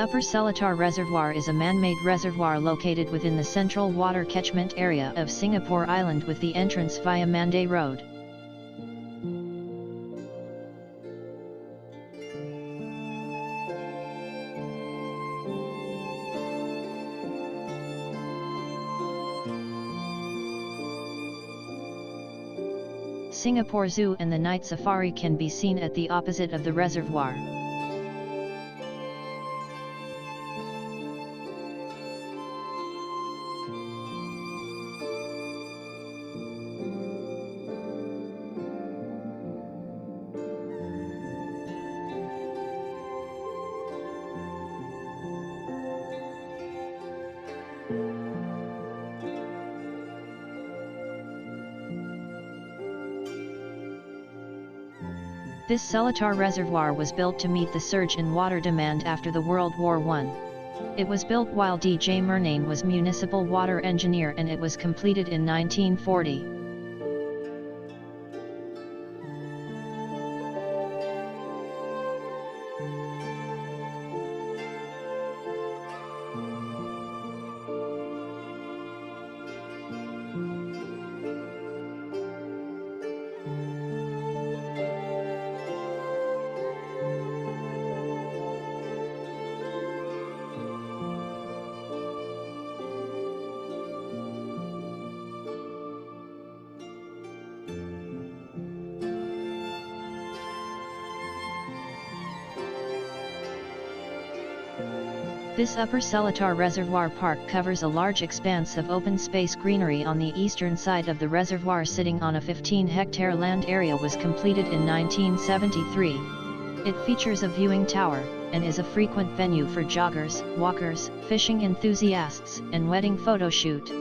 Upper Seletar Reservoir is a man-made reservoir located within the central water catchment area of Singapore Island with the entrance via Mandai Road. Singapore Zoo and the night safari can be seen at the opposite of the reservoir. This Seletar Reservoir was built to meet the surge in water demand after the World War I. It was built while D.J. Murnane was municipal water engineer and it was completed in 1940. This Upper Seletar Reservoir Park covers a large expanse of open space greenery on the eastern side of the reservoir sitting on a 15-hectare land area was completed in 1973. It features a viewing tower, and is a frequent venue for joggers, walkers, fishing enthusiasts, and wedding photo shoot.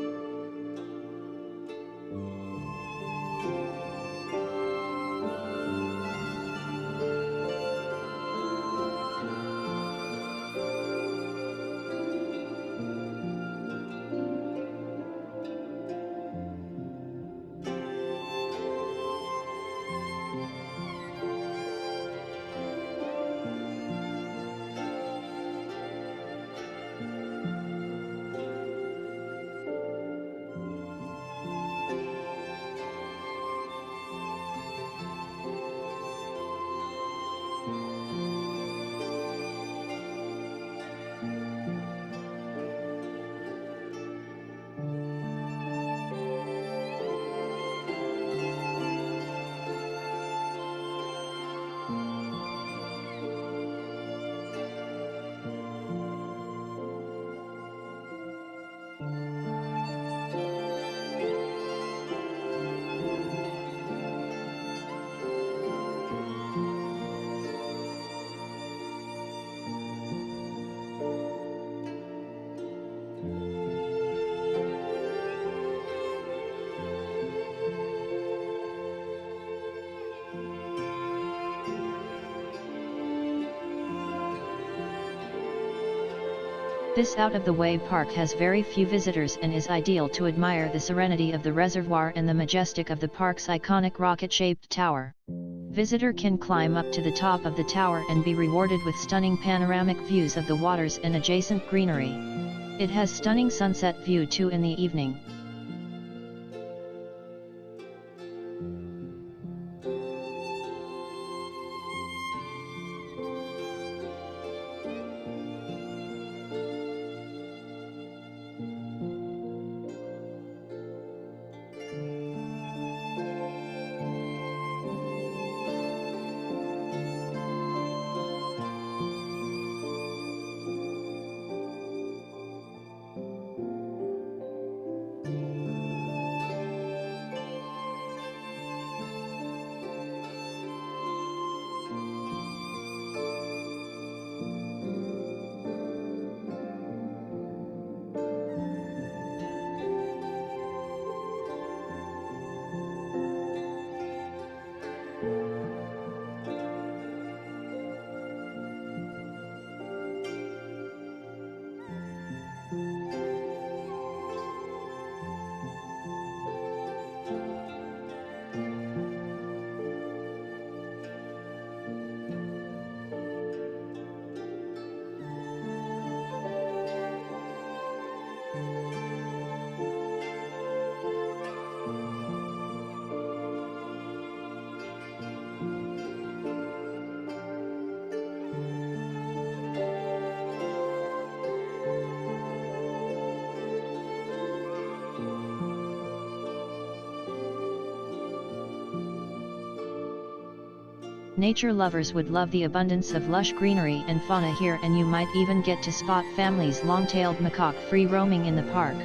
This out-of-the-way park has very few visitors and is ideal to admire the serenity of the reservoir and the majestic of the park's iconic rocket-shaped tower. Visitor can climb up to the top of the tower and be rewarded with stunning panoramic views of the waters and adjacent greenery. It has stunning sunset view too in the evening. Nature lovers would love the abundance of lush greenery and fauna here, and you might even get to spot families' long-tailed macaque free roaming in the park.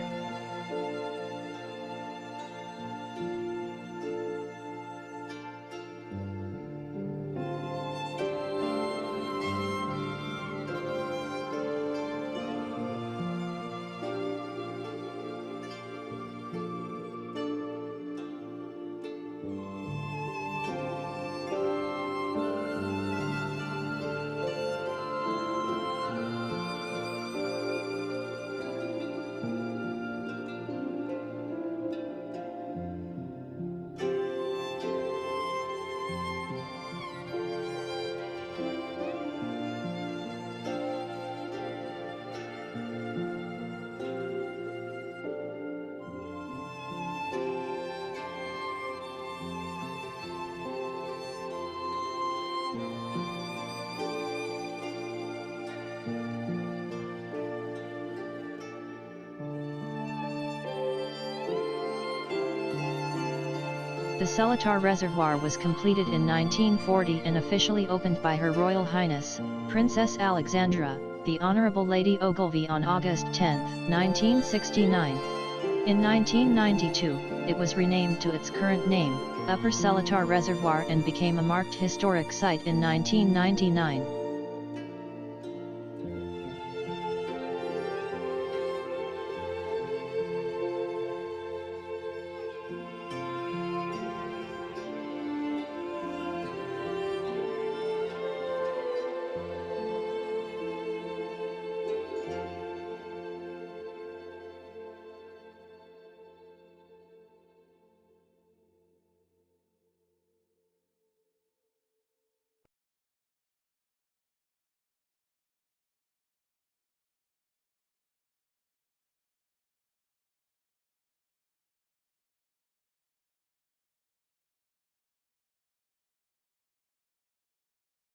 The Seletar Reservoir was completed in 1940 and officially opened by Her Royal Highness, Princess Alexandra, the Honourable Lady Ogilvy on August 10, 1969. In 1992, it was renamed to its current name, Upper Seletar Reservoir, and became a marked historic site in 1999.